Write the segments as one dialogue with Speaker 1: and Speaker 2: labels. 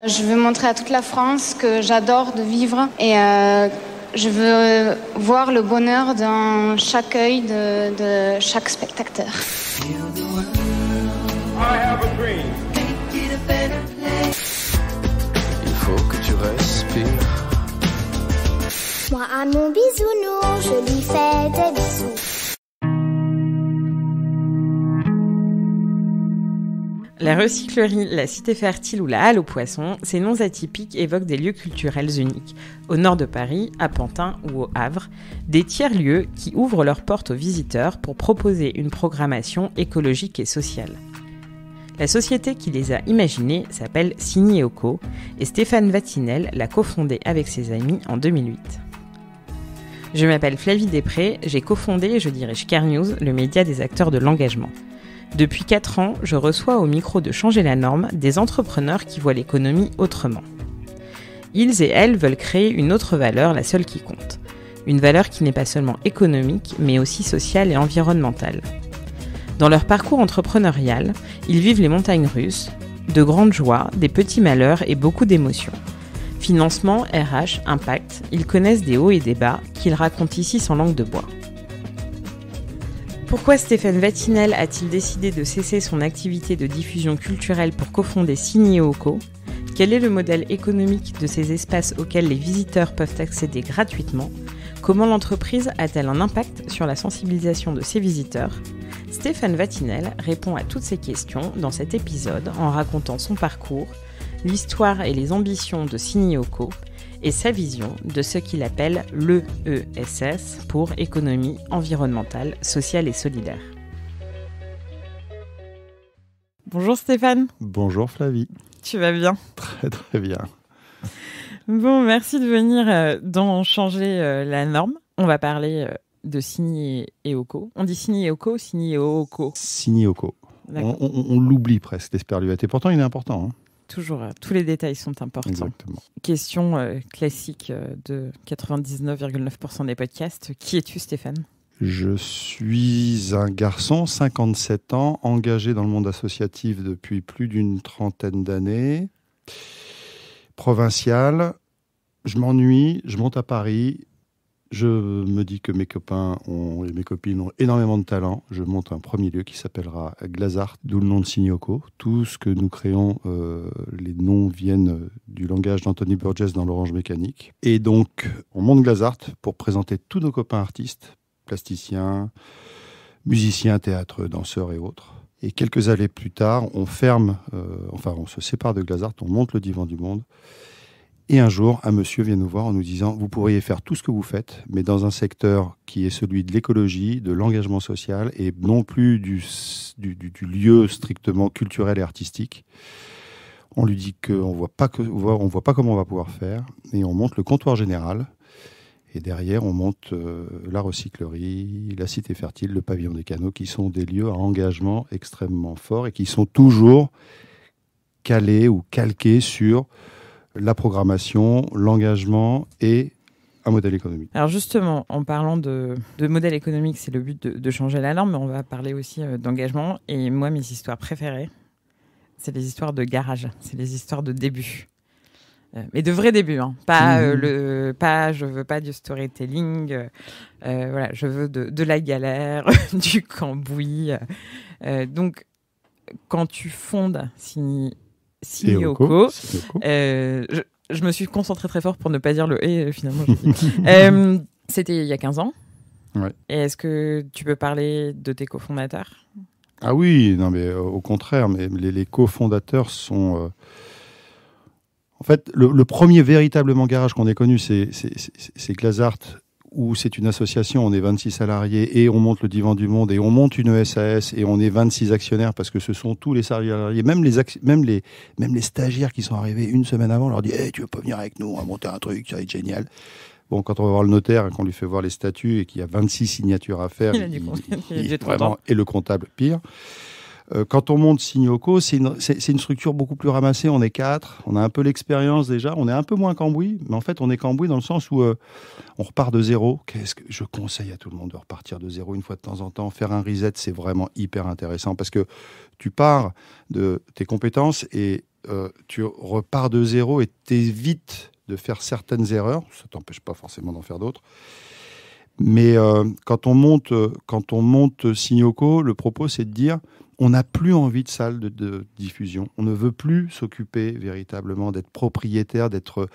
Speaker 1: Je veux montrer à toute la France que j'adore de vivre et je veux voir le bonheur dans chaque œil de chaque spectateur.
Speaker 2: Il faut que tu respires.
Speaker 3: Moi à mon bisounours, je lui fais des bisous.
Speaker 4: La recyclerie, la cité fertile ou la halle aux poissons, ces noms atypiques évoquent des lieux culturels uniques, au nord de Paris, à Pantin ou au Havre, des tiers-lieux qui ouvrent leurs portes aux visiteurs pour proposer une programmation écologique et sociale. La société qui les a imaginés s'appelle Signy & Co et Stéphane Vatinel l'a cofondée avec ses amis en 2008. Je m'appelle Flavie Després, j'ai cofondé et je dirige CareNews, le média des acteurs de l'engagement. Depuis 4 ans, je reçois au micro de Changer la norme des entrepreneurs qui voient l'économie autrement. Ils et elles veulent créer une autre valeur, la seule qui compte. Une valeur qui n'est pas seulement économique, mais aussi sociale et environnementale. Dans leur parcours entrepreneurial, ils vivent les montagnes russes, de grandes joies, des petits malheurs et beaucoup d'émotions. Financement, RH, impact, ils connaissent des hauts et des bas qu'ils racontent ici sans langue de bois. Pourquoi Stéphane Vatinel a-t-il décidé de cesser son activité de diffusion culturelle pour cofonder Signy & Co ? Quel est le modèle économique de ces espaces auxquels les visiteurs peuvent accéder gratuitement ? Comment l'entreprise a-t-elle un impact sur la sensibilisation de ses visiteurs ? Stéphane Vatinel répond à toutes ces questions dans cet épisode en racontant son parcours, l'histoire et les ambitions de Signy & Co et sa vision de ce qu'il appelle l'ESS pour économie environnementale, sociale et solidaire. Bonjour Stéphane.
Speaker 5: Bonjour Flavie.
Speaker 4: Tu vas bien ?
Speaker 5: Très très bien.
Speaker 4: Bon, merci de venir dans Changer la norme. On va parler de Signy & Co. On dit Signy & Co ou Signy & Co ?
Speaker 5: Signy & Co. On l'oublie presque, l'esperluette. Et pourtant, il est important. Hein.
Speaker 4: Toujours, tous les détails sont importants.
Speaker 5: Exactement.
Speaker 4: Question classique de 99,9% des podcasts. Qui es-tu, Stéphane ?
Speaker 5: Je suis un garçon, 57 ans, engagé dans le monde associatif depuis plus d'une trentaine d'années, provincial. Je m'ennuie, je monte à Paris. Je me dis que mes copains et mes copines ont énormément de talent. Je monte un premier lieu qui s'appellera Glazart, d'où le nom de Signy & Co. Tout ce que nous créons, les noms viennent du langage d'Anthony Burgess dans l'Orange Mécanique. Et donc, on monte Glazart pour présenter tous nos copains artistes, plasticiens, musiciens, théâtre, danseurs et autres. Et quelques années plus tard, on se sépare de Glazart, on monte le Divan du Monde. Et un jour, un monsieur vient nous voir en nous disant « Vous pourriez faire tout ce que vous faites, mais dans un secteur qui est celui de l'écologie, de l'engagement social, et non plus du lieu strictement culturel et artistique. » On lui dit qu'on voit pas comment on va pouvoir faire, et on monte le comptoir général. Et derrière, on monte la recyclerie, la cité fertile, le pavillon des canaux, qui sont des lieux à engagement extrêmement forts et qui sont toujours calés ou calqués sur la programmation, l'engagement et un modèle économique.
Speaker 4: Alors justement, en parlant de modèle économique, c'est le but de changer la norme, mais on va parler aussi d'engagement. Et moi, mes histoires préférées, c'est les histoires de garage, c'est les histoires de début. Mais de vrais débuts, hein. Je veux pas du storytelling, voilà, je veux de la galère, du cambouis. Donc, quand tu fondes Signy & Co, je me suis concentrée très fort pour ne pas dire le « et » finalement. C'était il y a 15 ans.
Speaker 5: Ouais.
Speaker 4: Et est-ce que tu peux parler de tes cofondateurs ?
Speaker 5: Ah oui, non mais au contraire, mais les cofondateurs sont... En fait, le premier véritablement garage qu'on ait connu, c'est Glazart, où c'est une association, on est 26 salariés et on monte le Divan du Monde et on monte une SAS et on est 26 actionnaires parce que ce sont tous les salariés, même les stagiaires qui sont arrivés une semaine avant, on leur dit hey, « tu veux pas venir avec nous, on va monter un truc, ça va être génial ». Bon, quand on va voir le notaire et qu'on lui fait voir les statuts et qu'il y a 26 signatures à faire, et le comptable pire. Quand on monte Signy & Co, c'est une structure beaucoup plus ramassée. On est 4, on a un peu l'expérience déjà. On est un peu moins cambouis, mais en fait, on est cambouis dans le sens où on repart de zéro. Qu'est-ce que je conseille à tout le monde de repartir de zéro une fois de temps en temps. Faire un reset, c'est vraiment hyper intéressant parce que tu pars de tes compétences et tu repars de zéro et t'évites de faire certaines erreurs. Ça ne t'empêche pas forcément d'en faire d'autres. Mais quand on monte Signoko, le propos, c'est de dire on n'a plus envie de salle de diffusion. On ne veut plus s'occuper véritablement d'être propriétaire, d'être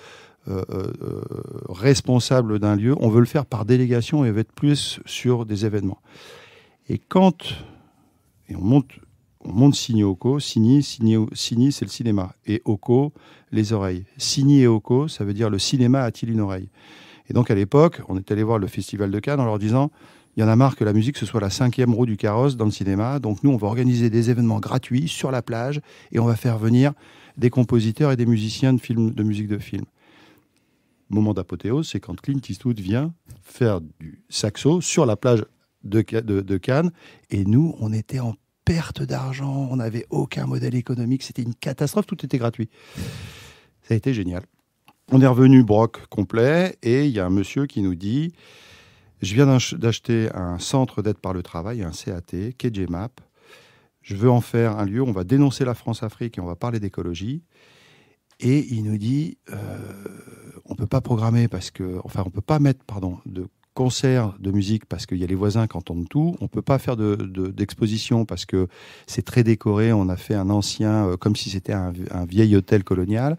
Speaker 5: responsable d'un lieu. On veut le faire par délégation et être plus sur des événements. Et on monte Signoko, Signy, c'est le cinéma. Et Oko, les oreilles. Signy et Oko, ça veut dire le cinéma a-t-il une oreille. Et donc, à l'époque, on est allé voir le Festival de Cannes en leur disant il y en a marre que la musique, ce soit la 5e roue du carrosse dans le cinéma. Donc, nous, on va organiser des événements gratuits sur la plage et on va faire venir des compositeurs et des musiciens de musique de film. Moment d'apothéose, c'est quand Clint Eastwood vient faire du saxo sur la plage de Cannes. Et nous, on était en perte d'argent. On n'avait aucun modèle économique. C'était une catastrophe. Tout était gratuit. Ça a été génial. On est revenu broc complet et il y a un monsieur qui nous dit « Je viens d'acheter un centre d'aide par le travail, un CAT, KJMAP. Je veux en faire un lieu, on va dénoncer la France-Afrique et on va parler d'écologie. » Et il nous dit on ne peut pas programmer on peut pas mettre de concerts de musique parce qu'il y a les voisins qui entendent tout. On ne peut pas faire d'exposition parce que c'est très décoré. On a fait un ancien, comme si c'était un vieil hôtel colonial.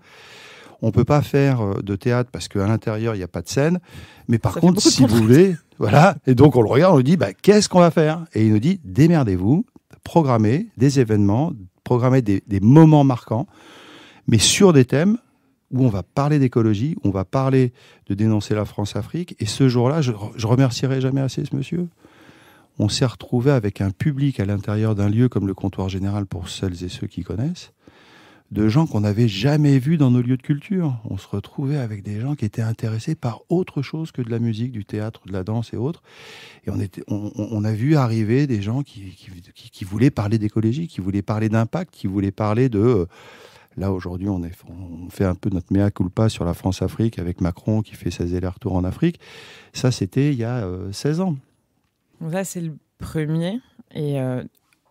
Speaker 5: On ne peut pas faire de théâtre parce qu'à l'intérieur, il n'y a pas de scène. Mais par contre, si vous voulez... Voilà. Et donc, on le regarde, on lui dit, qu'est-ce qu'on va faire ? Et il nous dit, démerdez-vous, programmez des événements, programmez des moments marquants, mais sur des thèmes où on va parler d'écologie, on va parler de dénoncer la France-Afrique. Et ce jour-là, je remercierai jamais assez ce monsieur. On s'est retrouvé avec un public à l'intérieur d'un lieu comme le Comptoir Général, pour celles et ceux qui connaissent, de gens qu'on n'avait jamais vus dans nos lieux de culture. On se retrouvait avec des gens qui étaient intéressés par autre chose que de la musique, du théâtre, de la danse et autres. Et on a vu arriver des gens qui voulaient parler d'écologie, qui voulaient parler d'impact, qui voulaient parler de... Là, aujourd'hui, on fait un peu notre mea culpa sur la France-Afrique avec Macron qui fait ses allers-retours en Afrique. Ça, c'était il y a 16 ans.
Speaker 4: Ça, c'est le premier. Et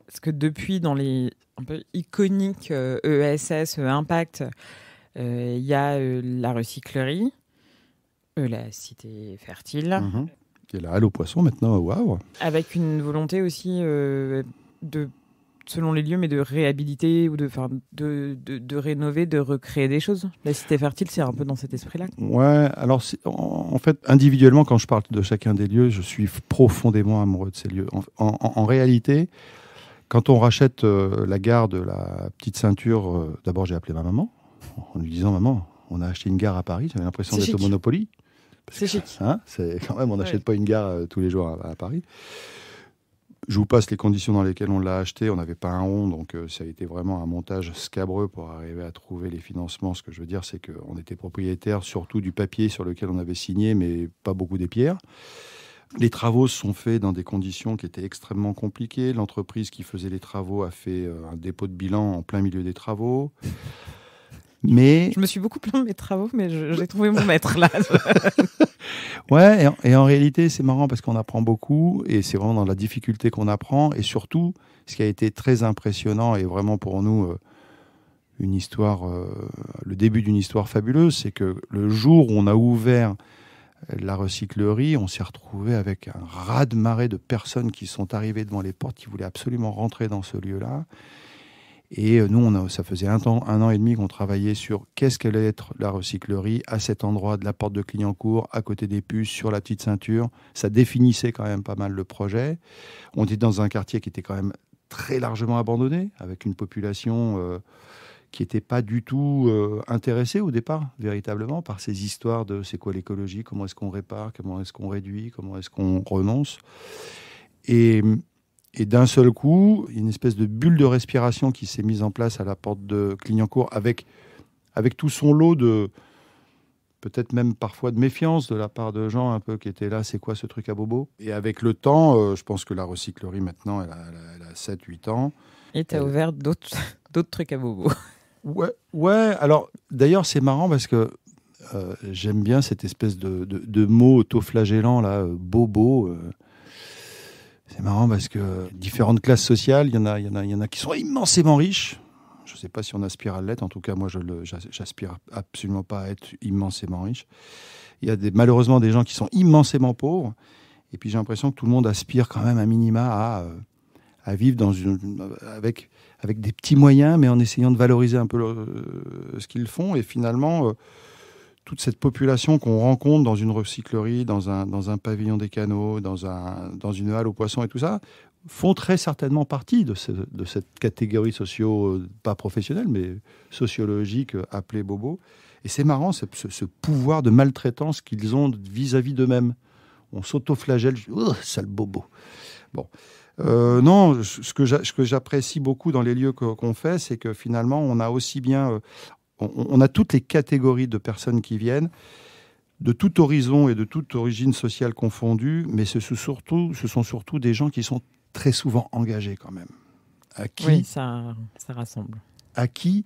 Speaker 4: parce que depuis, dans les un peu iconiques ESS, Impact, il y a la recyclerie, la cité fertile.
Speaker 5: Il y a la halle aux poissons maintenant au Havre.
Speaker 4: Avec une volonté aussi selon les lieux, mais de réhabiliter ou de rénover, de recréer des choses. La cité fertile, c'est un peu dans cet esprit-là.
Speaker 5: Ouais, alors en fait, individuellement, quand je parle de chacun des lieux, je suis profondément amoureux de ces lieux. En réalité, quand on rachète la gare de la Petite Ceinture, d'abord j'ai appelé ma maman, en lui disant « Maman, on a acheté une gare à Paris, j'avais l'impression d'être au Monopoly. »
Speaker 4: C'est chic.
Speaker 5: C'est quand même, on n'achète pas une gare tous les jours à Paris. Je vous passe les conditions dans lesquelles on l'a acheté. On n'avait pas un rond, donc ça a été vraiment un montage scabreux pour arriver à trouver les financements. Ce que je veux dire, c'est qu'on était propriétaire surtout du papier sur lequel on avait signé, mais pas beaucoup des pierres. Les travaux se sont faits dans des conditions qui étaient extrêmement compliquées. L'entreprise qui faisait les travaux a fait un dépôt de bilan en plein milieu des travaux. Mais... Je
Speaker 4: me suis beaucoup plaint de mes travaux, mais j'ai trouvé mon maître là.
Speaker 5: Ouais, et en réalité, c'est marrant parce qu'on apprend beaucoup et c'est vraiment dans la difficulté qu'on apprend. Et surtout, ce qui a été très impressionnant et vraiment pour nous une histoire, le début d'une histoire fabuleuse, c'est que le jour où on a ouvert la recyclerie, on s'est retrouvé avec un raz-de-marée de personnes qui sont arrivées devant les portes, qui voulaient absolument rentrer dans ce lieu-là. Et nous, ça faisait un an et demi qu'on travaillait sur qu'est-ce qu'allait être la recyclerie à cet endroit de la porte de Clignancourt, à côté des Puces, sur la Petite Ceinture. Ça définissait quand même pas mal le projet. On était dans un quartier qui était quand même très largement abandonné, avec une population qui n'était pas du tout intéressée au départ, véritablement, par ces histoires de c'est quoi l'écologie, comment est-ce qu'on répare, comment est-ce qu'on réduit, comment est-ce qu'on renonce. Et d'un seul coup, une espèce de bulle de respiration qui s'est mise en place à la porte de Clignancourt avec tout son lot de, peut-être même parfois de méfiance de la part de gens un peu qui étaient là, c'est quoi ce truc à bobo ? Et avec le temps, je pense que la recyclerie maintenant, elle a 7-8 ans.
Speaker 4: Et tu as ouvert d'autres trucs à bobo.
Speaker 5: Ouais. Alors d'ailleurs, c'est marrant parce que j'aime bien cette espèce de mot autoflagellant, là, bobo. C'est marrant parce que différentes classes sociales, il y en a qui sont immensément riches. Je ne sais pas si on aspire à l'être. En tout cas, moi, j'aspire absolument pas à être immensément riche. Il y a malheureusement des gens qui sont immensément pauvres. Et puis, j'ai l'impression que tout le monde aspire quand même un minima à vivre avec des petits moyens, mais en essayant de valoriser un peu ce qu'ils font. Et finalement, toute cette population qu'on rencontre dans une recyclerie, dans un pavillon des canaux, dans une halle aux poissons et tout ça, font très certainement partie de cette catégorie pas professionnelle, mais sociologique, appelée bobo. Et c'est marrant, ce pouvoir de maltraitance qu'ils ont vis-à-vis d'eux-mêmes. On s'auto-flagelle, sale bobo. Bon. Non, ce que j'apprécie beaucoup dans les lieux qu'on fait, c'est que finalement, on a aussi bien... on a toutes les catégories de personnes qui viennent, de tout horizon et de toute origine sociale confondue, mais ce sont surtout des gens qui sont très souvent engagés quand même.
Speaker 4: Oui, ça rassemble.
Speaker 5: À qui,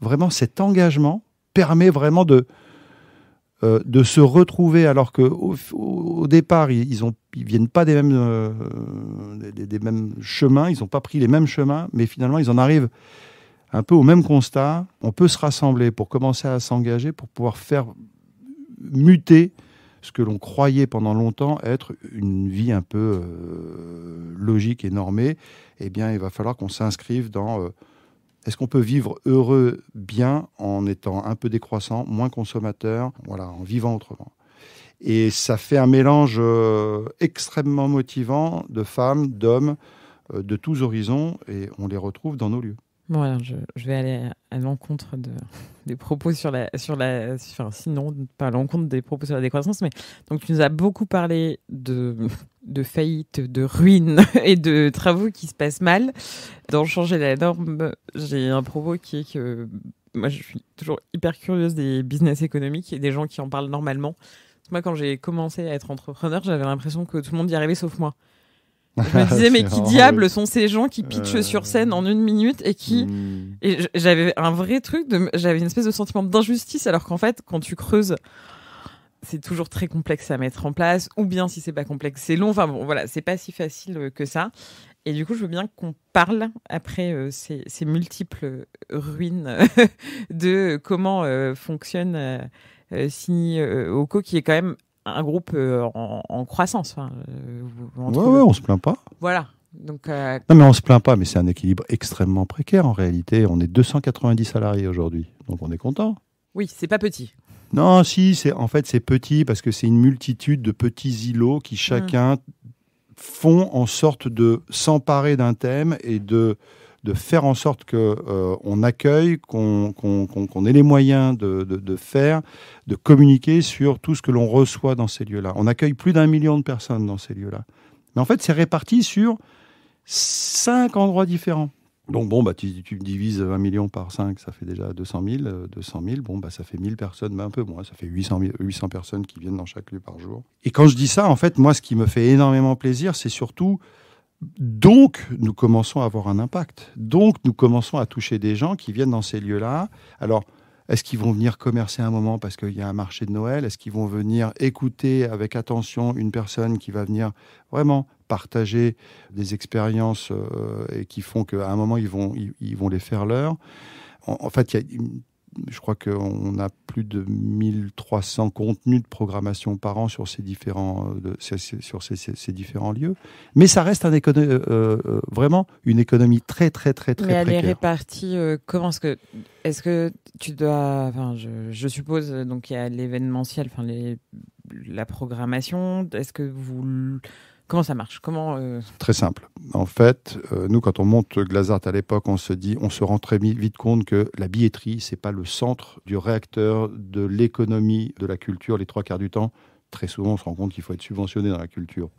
Speaker 5: vraiment, cet engagement permet vraiment de se retrouver, alors qu'au départ, ils viennent pas des mêmes chemins, ils n'ont pas pris les mêmes chemins, mais finalement, ils en arrivent un peu au même constat. On peut se rassembler pour commencer à s'engager, pour pouvoir faire muter ce que l'on croyait pendant longtemps être une vie un peu logique et normée. Eh bien, il va falloir qu'on s'inscrive dans... est-ce qu'on peut vivre heureux, bien, en étant un peu décroissant, moins consommateur, voilà, en vivant autrement. Et ça fait un mélange extrêmement motivant de femmes, d'hommes, de tous horizons, et on les retrouve dans nos lieux.
Speaker 4: Bon, alors je vais aller à l'encontre des propos sinon pas à l'encontre des propos sur la décroissance, mais donc tu nous as beaucoup parlé de faillite, de ruines et de travaux qui se passent mal. Dans Changer la norme, j'ai un propos qui est que moi je suis toujours hyper curieuse des business économiques et des gens qui en parlent normalement. Moi, quand j'ai commencé à être entrepreneur, j'avais l'impression que tout le monde y arrivait sauf moi. Je me disais, mais qui diable sont ces gens qui pitchent sur scène en 1 minute et qui... Et j'avais un vrai truc, j'avais une espèce de sentiment d'injustice, alors qu'en fait, quand tu creuses, c'est toujours très complexe à mettre en place, ou bien si c'est pas complexe, c'est long. Enfin bon, voilà, c'est pas si facile que ça. Et du coup, je veux bien qu'on parle, après ces multiples ruines, de comment fonctionne Signy Oco, qui est quand même un groupe en croissance. Enfin,
Speaker 5: ouais, on se plaint pas.
Speaker 4: Voilà. Donc,
Speaker 5: non, mais on se plaint pas, mais c'est un équilibre extrêmement précaire en réalité. On est 290 salariés aujourd'hui, donc on est content.
Speaker 4: Oui, c'est pas petit.
Speaker 5: Non, si, c'est petit parce que c'est une multitude de petits îlots qui chacun font en sorte de s'emparer d'un thème et de faire en sorte qu'on accueille, qu'on ait les moyens de faire, de communiquer sur tout ce que l'on reçoit dans ces lieux-là. On accueille plus d'1 million de personnes dans ces lieux-là. Mais en fait, c'est réparti sur 5 endroits différents. Donc bon, tu divises 1 million par 5, ça fait déjà 200 000. 200 000, ça fait 1000 personnes, mais un peu moins, ça fait 800 personnes qui viennent dans chaque lieu par jour. Et quand je dis ça, en fait, moi, ce qui me fait énormément plaisir, c'est surtout... Donc, nous commençons à avoir un impact. Donc, nous commençons à toucher des gens qui viennent dans ces lieux-là. Alors, est-ce qu'ils vont venir commercer un moment parce qu'il y a un marché de Noël ? Est-ce qu'ils vont venir écouter avec attention une personne qui va venir vraiment partager des expériences et qui font qu'à un moment, ils vont les faire leurs ? En fait, je crois qu'on a plus de 1300 contenus de programmation par an sur ces différents lieux. Mais ça reste vraiment une économie très, très, très, très précaire.
Speaker 4: Mais elle est répartie comment ? Est-ce que tu dois... Enfin, je suppose, donc il y a l'événementiel, enfin la programmation. Est-ce que vous... Comment ça marche ?
Speaker 5: Très simple. En fait, nous, quand on monte Glazart à l'époque, on se rend très vite compte que la billetterie, c'est pas le centre du réacteur de l'économie de la culture les 3/4 du temps. Très souvent, on se rend compte qu'il faut être subventionné dans la culture.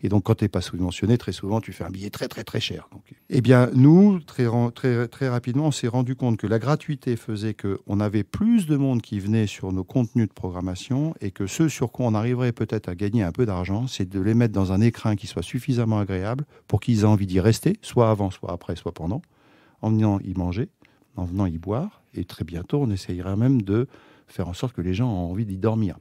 Speaker 5: Et donc, quand tu n'es pas subventionné, très souvent, tu fais un billet très, très, très cher. Donc, eh bien, nous, très, très, très rapidement, on s'est rendu compte que la gratuité faisait qu'on avait plus de monde qui venait sur nos contenus de programmation et que ce sur quoi on arriverait peut-être à gagner un peu d'argent, c'est de les mettre dans un écrin qui soit suffisamment agréable pour qu'ils aient envie d'y rester, soit avant, soit après, soit pendant, en venant y manger, en venant y boire. Et très bientôt, on essayera même de faire en sorte que les gens aient envie d'y dormir.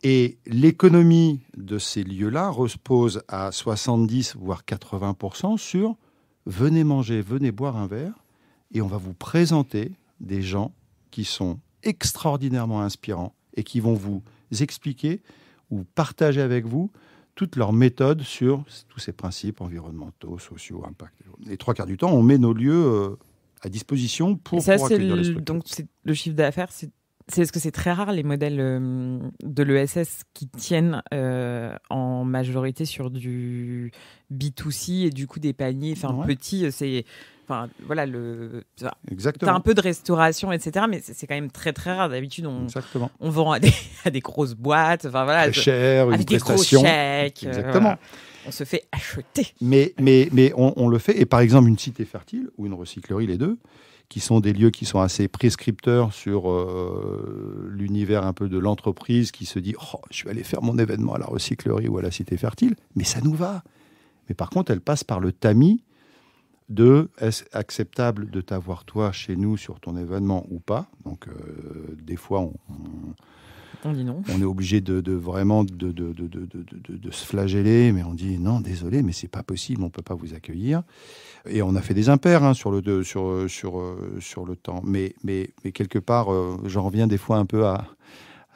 Speaker 5: Et l'économie de ces lieux-là repose à 70 voire 80% sur venez manger, venez boire un verre et on va vous présenter des gens qui sont extraordinairement inspirants et qui vont vous expliquer ou partager avec vous toutes leurs méthodes sur tous ces principes environnementaux, sociaux, impact. Les 3 quarts du temps, on met nos lieux à disposition pour accueillir les structures.
Speaker 4: Donc, c'est le chiffre d'affaires, est-ce que c'est très rare les modèles de l'ESS qui tiennent en majorité sur du B2C et du coup des paniers petits, voilà,
Speaker 5: Exactement.
Speaker 4: T'as un peu de restauration, etc. Mais c'est quand même très très rare. D'habitude, on vend à des grosses boîtes,
Speaker 5: très cher,
Speaker 4: avec
Speaker 5: une
Speaker 4: des
Speaker 5: prestation.
Speaker 4: gros chèques.
Speaker 5: Exactement.
Speaker 4: On se fait acheter.
Speaker 5: Mais on le fait. Et par exemple, une cité fertile ou une recyclerie, les deux, qui sont des lieux qui sont assez prescripteurs sur l'univers un peu de l'entreprise qui se dit « je vais aller faire mon événement à la recyclerie ou à la cité fertile », mais ça nous va. Mais par contre, elle passe par le tamis de est-ce acceptable de t'avoir toi chez nous sur ton événement ou pas. Donc des fois
Speaker 4: on dit non.
Speaker 5: On est obligé de vraiment de se flageller, mais on dit non, désolé, mais c'est pas possible, on peut pas vous accueillir. Et on a fait des impairs sur le temps, mais quelque part, j'en reviens des fois un peu à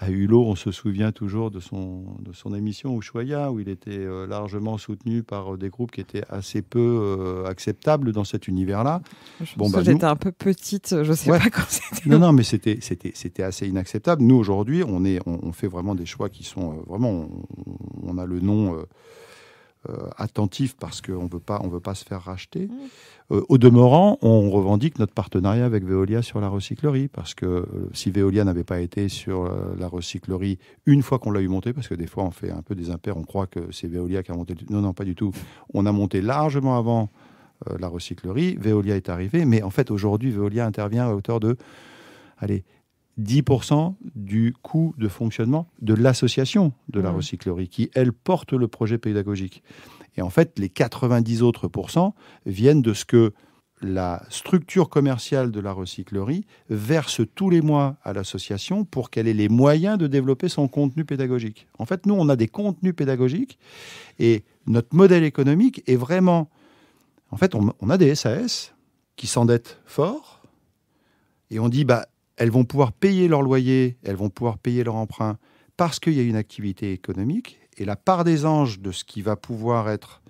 Speaker 5: Hulot. On se souvient toujours de son émission Ushuaïa, où il était largement soutenu par des groupes qui étaient assez peu acceptables dans cet univers-là.
Speaker 4: J'étais un peu petite, je sais pas quand c'était.
Speaker 5: Non, mais c'était assez inacceptable. Nous, aujourd'hui, on fait vraiment des choix qui sont vraiment... On a le nom attentif parce qu'on ne veut pas se faire racheter. Au demeurant, on revendique notre partenariat avec Veolia sur la recyclerie, parce que si Veolia n'avait pas été sur la recyclerie une fois qu'on l'a eu monté, parce que des fois on fait un peu des impairs, on croit que c'est Veolia qui a monté. Non, pas du tout. On a monté largement avant la recyclerie. Veolia est arrivé, mais en fait aujourd'hui Veolia intervient à hauteur de 10% du coût de fonctionnement de l'association de la recyclerie, qui, elle, porte le projet pédagogique. Et en fait, les 90 autres pourcents viennent de ce que la structure commerciale de la recyclerie verse tous les mois à l'association pour qu'elle ait les moyens de développer son contenu pédagogique. En fait, nous, on a des contenus pédagogiques et notre modèle économique est vraiment... En fait, on a des SAS qui s'endettent fort et on dit, elles vont pouvoir payer leur loyer, elles vont pouvoir payer leur emprunt parce qu'il y a une activité économique. Et la part des anges de ce qui va pouvoir être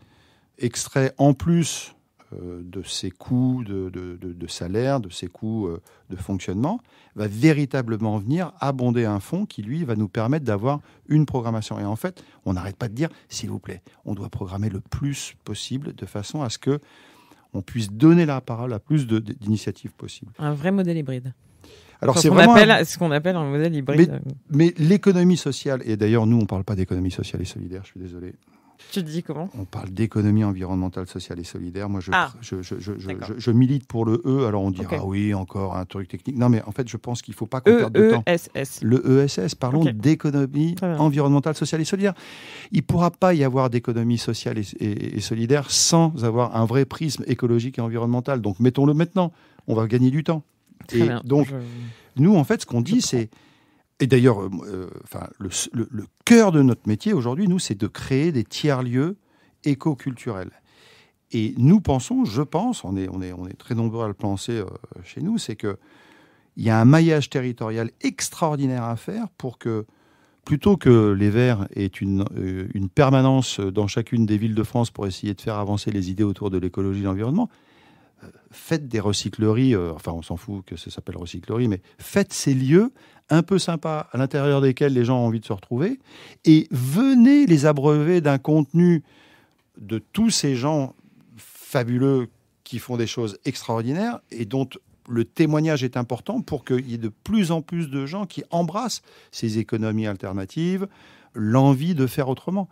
Speaker 5: extrait en plus de ces coûts de salaire, de ces coûts de fonctionnement, va véritablement venir abonder un fonds qui, lui, va nous permettre d'avoir une programmation. Et en fait, on n'arrête pas de dire, s'il vous plaît, on doit programmer le plus possible de façon à ce qu'on puisse donner la parole à plus d'initiatives possibles.
Speaker 4: Un vrai modèle hybride.
Speaker 5: Alors,
Speaker 4: c'est ce qu'on appelle un modèle hybride.
Speaker 5: Mais l'économie sociale, et d'ailleurs, nous, on ne parle pas d'économie sociale et solidaire, je suis désolé.
Speaker 4: Tu te dis comment ?
Speaker 5: On parle d'économie environnementale, sociale et solidaire. Moi, je milite pour le E. Alors, on dira, oui, encore un truc technique. Non, mais en fait, je pense qu'il ne faut pas qu'on perde de temps.
Speaker 4: ESS.
Speaker 5: Le ESS, parlons d'économie environnementale, sociale et solidaire. Il ne pourra pas y avoir d'économie sociale et solidaire sans avoir un vrai prisme écologique et environnemental. Donc, mettons-le maintenant. On va gagner du temps. Et donc, nous, en fait, ce qu'on dit, c'est... Et d'ailleurs, le cœur de notre métier aujourd'hui, nous, c'est de créer des tiers-lieux éco-culturels. Et nous pensons, je pense, on est très nombreux à le penser chez nous, c'est qu'il y a un maillage territorial extraordinaire à faire pour que, plutôt que les Verts aient une permanence dans chacune des villes de France pour essayer de faire avancer les idées autour de l'écologie et de l'environnement, faites des recycleries, on s'en fout que ça s'appelle recyclerie, mais faites ces lieux un peu sympas à l'intérieur desquels les gens ont envie de se retrouver et venez les abreuver d'un contenu de tous ces gens fabuleux qui font des choses extraordinaires et dont le témoignage est important pour qu'il y ait de plus en plus de gens qui embrassent ces économies alternatives, l'envie de faire autrement.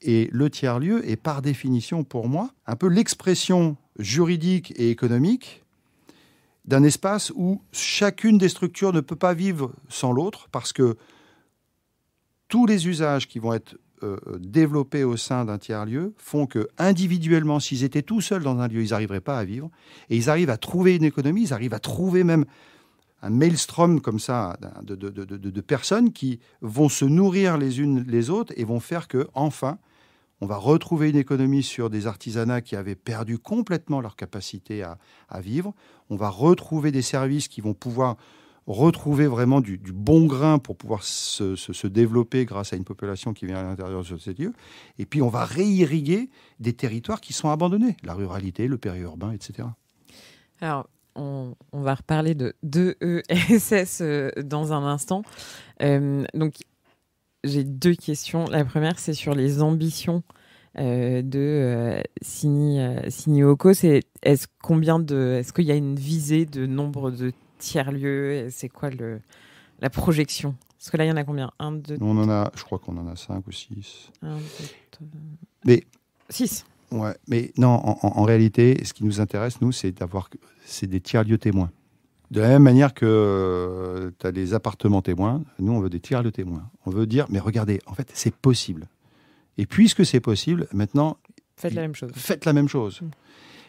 Speaker 5: Et le tiers-lieu est par définition pour moi un peu l'expression juridique et économique d'un espace où chacune des structures ne peut pas vivre sans l'autre parce que tous les usages qui vont être développés au sein d'un tiers-lieu font que individuellement, s'ils étaient tout seuls dans un lieu, ils n'arriveraient pas à vivre et ils arrivent à trouver une économie, ils arrivent à trouver même un maelstrom comme ça de personnes qui vont se nourrir les unes les autres et vont faire que enfin On va retrouver une économie sur des artisanats qui avaient perdu complètement leur capacité à vivre. On va retrouver des services qui vont pouvoir retrouver vraiment du bon grain pour pouvoir se développer grâce à une population qui vient à l'intérieur de ces lieux. Et puis, on va réirriguer des territoires qui sont abandonnés, la ruralité, le périurbain, etc.
Speaker 4: Alors, on va reparler de ESS dans un instant. Donc, j'ai 2 questions. La première, c'est sur les ambitions de Sinioko. Est-ce qu'il y a une visée de nombre de tiers-lieux? C'est quoi la projection? Parce que là, il y en a combien? 1, 2...
Speaker 5: Je crois qu'on en a 5 ou 6.
Speaker 4: 1, 2, 3...
Speaker 5: Mais
Speaker 4: 6.
Speaker 5: Ouais, mais non, en réalité, ce qui nous intéresse, nous, c'est des tiers-lieux témoins. De la même manière que tu as des appartements témoins, nous, on veut des tiers-lieux témoins. On veut dire, mais regardez, en fait, c'est possible. Et puisque c'est possible, maintenant...
Speaker 4: Faites la même chose.
Speaker 5: Faites la même chose.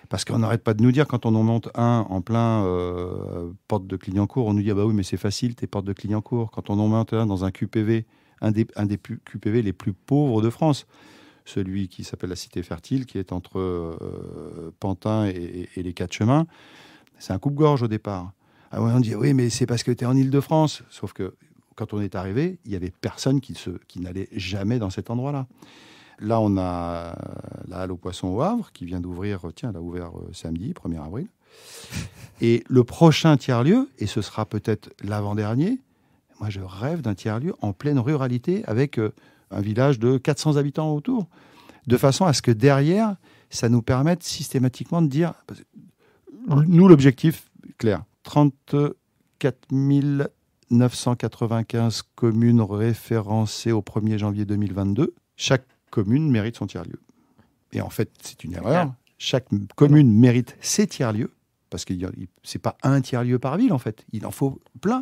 Speaker 5: Parce qu'on n'arrête pas de nous dire, quand on en monte un en plein porte de Clignancourt, on nous dit, ah bah oui, mais c'est facile, tes portes de Clignancourt. Quand on en monte un dans un QPV, un des QPV les plus pauvres de France, celui qui s'appelle la Cité Fertile, qui est entre Pantin et les 4 chemins, c'est un coupe-gorge au départ. Ah ouais, on dit, oui, mais c'est parce que tu es en Île-de-France. Sauf que quand on est arrivé, il n'y avait personne qui n'allait jamais dans cet endroit-là. Là, on a la Halle aux Poissons au Havre, qui vient d'ouvrir, elle a ouvert samedi, 1er avril. Et le prochain tiers-lieu, et ce sera peut-être l'avant-dernier, moi je rêve d'un tiers-lieu en pleine ruralité, avec un village de 400 habitants autour, de façon à ce que derrière, ça nous permette systématiquement de dire... Nous, l'objectif, clair, 34 995 communes référencées au 1er janvier 2022. Chaque commune mérite son tiers-lieu. Et en fait, c'est une erreur. Chaque commune mérite ses tiers-lieux, parce que ce n'est pas un tiers-lieu par ville, en fait. Il en faut plein.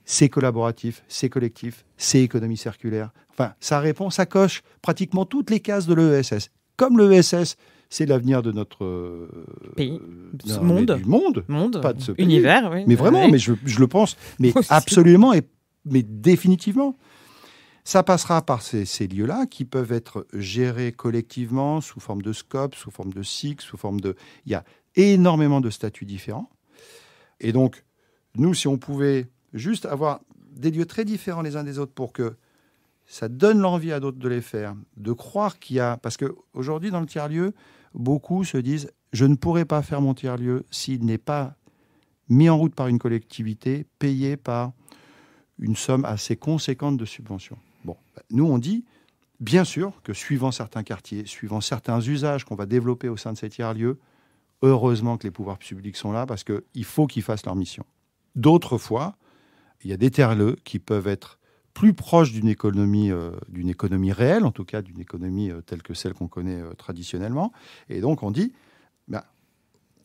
Speaker 5: C'est collaboratif, c'est collectif, c'est économie circulaire. Enfin, ça répond, ça coche pratiquement toutes les cases de l'ESS. Comme l'ESS, c'est l'avenir de notre
Speaker 4: pays,
Speaker 5: du
Speaker 4: monde,
Speaker 5: pas de ce pays.
Speaker 4: Univers, oui.
Speaker 5: Mais vraiment,
Speaker 4: oui.
Speaker 5: mais je le pense, mais absolument, mais définitivement. Ça passera par ces lieux-là qui peuvent être gérés collectivement sous forme de SCOP, sous forme de SIC, sous forme de... Il y a énormément de statuts différents. Et donc, nous, si on pouvait juste avoir des lieux très différents les uns des autres pour que ça donne l'envie à d'autres de les faire, de croire qu'il y a... Parce qu'aujourd'hui, dans le tiers-lieu, beaucoup se disent « Je ne pourrais pas faire mon tiers-lieu s'il n'est pas mis en route par une collectivité, payé par une somme assez conséquente de subventions. » Bon, nous, on dit, bien sûr, que suivant certains quartiers, suivant certains usages qu'on va développer au sein de ces tiers-lieux, heureusement que les pouvoirs publics sont là, parce qu'il faut qu'ils fassent leur mission. D'autres fois, il y a des tiers-lieux qui peuvent être plus proches d'une économie réelle, en tout cas d'une économie telle que celle qu'on connaît traditionnellement. Et donc, on dit,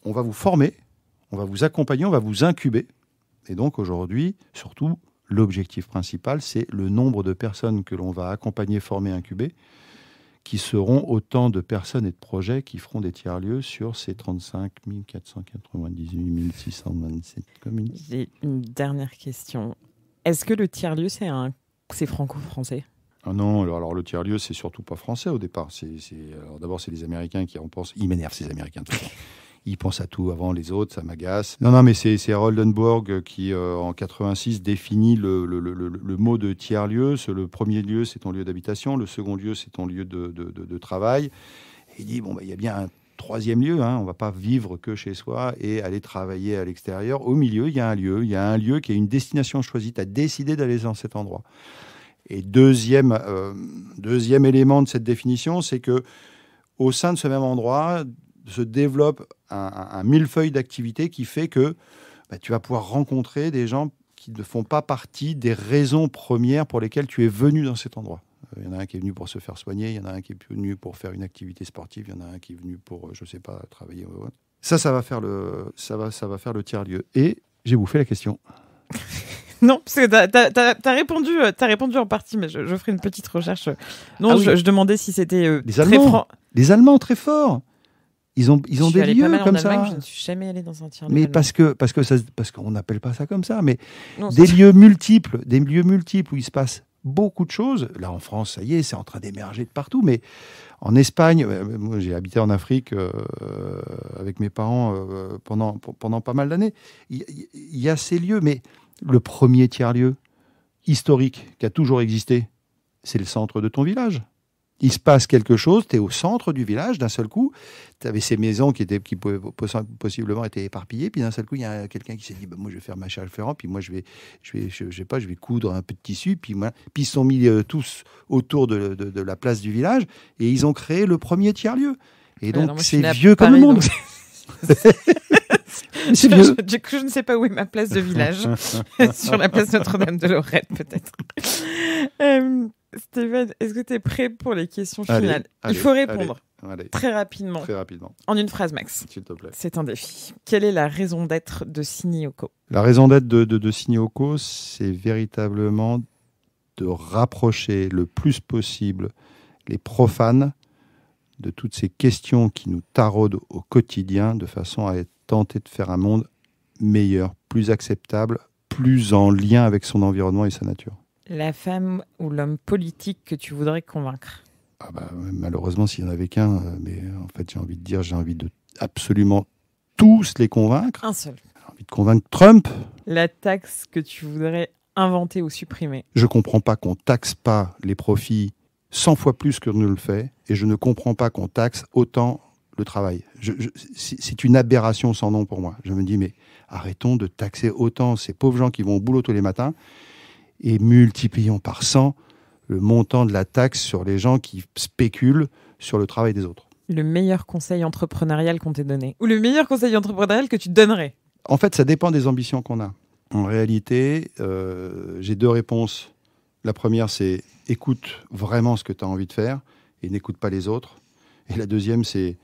Speaker 5: on va vous former, on va vous accompagner, on va vous incuber. Et donc, aujourd'hui, surtout, l'objectif principal, c'est le nombre de personnes que l'on va accompagner, former, incuber, qui seront autant de personnes et de projets qui feront des tiers-lieux sur ces 35 498 627 communes.
Speaker 4: J'ai une dernière question. Est-ce que le tiers-lieu, c'est franco-français ?
Speaker 5: Ah non, alors le tiers-lieu, c'est surtout pas français au départ. Alors d'abord, c'est les Américains qui en pensent. Ils m'énervent, ces Américains, tout le temps. Ils pensent à tout avant les autres, ça m'agace. Non, mais c'est Harold Oldenburg qui, en 86, définit le mot de tiers-lieu. Le premier lieu, c'est ton lieu d'habitation. Le second lieu, c'est ton lieu de travail. Et il dit, il y a bien un troisième lieu. On ne va pas vivre que chez soi et aller travailler à l'extérieur. Au milieu, il y a un lieu. Il y a un lieu qui est une destination choisie. Tu as décidé d'aller dans cet endroit. Et deuxième élément de cette définition, c'est que au sein de ce même endroit se développe un millefeuille d'activités qui fait que tu vas pouvoir rencontrer des gens qui ne font pas partie des raisons premières pour lesquelles tu es venu dans cet endroit. Il y en a un qui est venu pour se faire soigner, il y en a un qui est venu pour faire une activité sportive, il y en a un qui est venu pour, je ne sais pas, travailler. Ça va faire le tiers-lieu. Et j'ai bouffé la question.
Speaker 4: Non, parce que t'as répondu en partie, mais je ferai une petite recherche. Non, oui. je demandais si c'était
Speaker 5: les Allemands, très forts. Ils ont des lieux comme ça.
Speaker 4: Je ne suis jamais allée dans un tiers-lieu.
Speaker 5: Mais parce qu'on n'appelle pas ça comme ça. Mais non, des lieux multiples où il se passe beaucoup de choses. Là, en France, ça y est, c'est en train d'émerger de partout. Mais En Espagne, moi j'ai habité en Afrique avec mes parents pendant pas mal d'années. Il y a ces lieux, mais le premier tiers-lieu historique qui a toujours existé, c'est le centre de ton village. Il se passe quelque chose, tu es au centre du village, d'un seul coup, tu avais ces maisons qui pouvaient possiblement être éparpillées, puis d'un seul coup, il y a quelqu'un qui s'est dit, moi je vais faire ma charge ferrant, puis moi je vais coudre un peu de tissu, puis ils se sont mis tous autour de la place du village, et ils ont créé le premier tiers-lieu. Et donc c'est vieux comme le monde.
Speaker 4: C'est vieux. Du coup, je ne sais pas où est ma place de village. Sur la place Notre-Dame de Lorette, peut-être. Stéphane, est-ce que tu es prêt pour les questions finales ? Il faut répondre très rapidement. En une phrase max.
Speaker 5: S'il te plaît.
Speaker 4: C'est un défi. Quelle est la raison d'être de Signioco ?
Speaker 5: La raison d'être de Signioco, c'est véritablement de rapprocher le plus possible les profanes de toutes ces questions qui nous taraudent au quotidien, de façon à tenter de faire un monde meilleur, plus acceptable, plus en lien avec son environnement et sa nature.
Speaker 4: La femme ou l'homme politique que tu voudrais convaincre ?
Speaker 5: Malheureusement, s'il n'y en avait qu'un, mais en fait, j'ai envie de absolument tous les convaincre.
Speaker 4: Un seul.
Speaker 5: J'ai envie de convaincre Trump.
Speaker 4: La taxe que tu voudrais inventer ou supprimer ?
Speaker 5: Je ne comprends pas qu'on taxe pas les profits 100 fois plus que ne le fait, et je ne comprends pas qu'on taxe autant le travail. C'est une aberration sans nom pour moi. Je me dis, mais arrêtons de taxer autant ces pauvres gens qui vont au boulot tous les matins, et multiplions par 100 le montant de la taxe sur les gens qui spéculent sur le travail des autres.
Speaker 4: Le meilleur conseil entrepreneurial qu'on t'ait donné ? Ou le meilleur conseil entrepreneurial que tu te donnerais ?
Speaker 5: En fait, ça dépend des ambitions qu'on a. En réalité, j'ai 2 réponses. La première, c'est écoute vraiment ce que tu as envie de faire et n'écoute pas les autres. Et la deuxième, c'est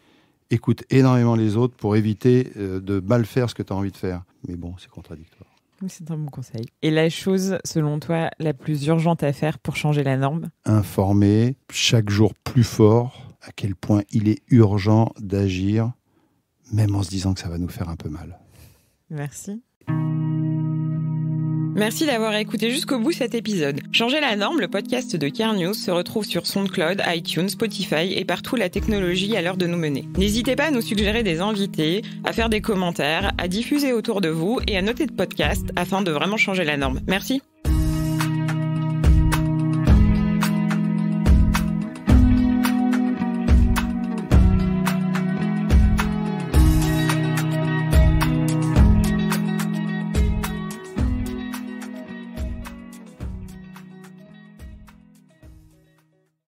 Speaker 5: écoute énormément les autres pour éviter de mal faire ce que tu as envie de faire. Mais bon, c'est contradictoire.
Speaker 4: C'est un bon conseil. Et la chose, selon toi, la plus urgente à faire pour changer la norme ?
Speaker 5: Informer chaque jour plus fort à quel point il est urgent d'agir, même en se disant que ça va nous faire un peu mal.
Speaker 4: Merci. Merci d'avoir écouté jusqu'au bout cet épisode. Changer la norme, le podcast de Care News, se retrouve sur SoundCloud, iTunes, Spotify et partout la technologie à l'heure de nous mener. N'hésitez pas à nous suggérer des invités, à faire des commentaires, à diffuser autour de vous et à noter le podcast afin de vraiment changer la norme. Merci.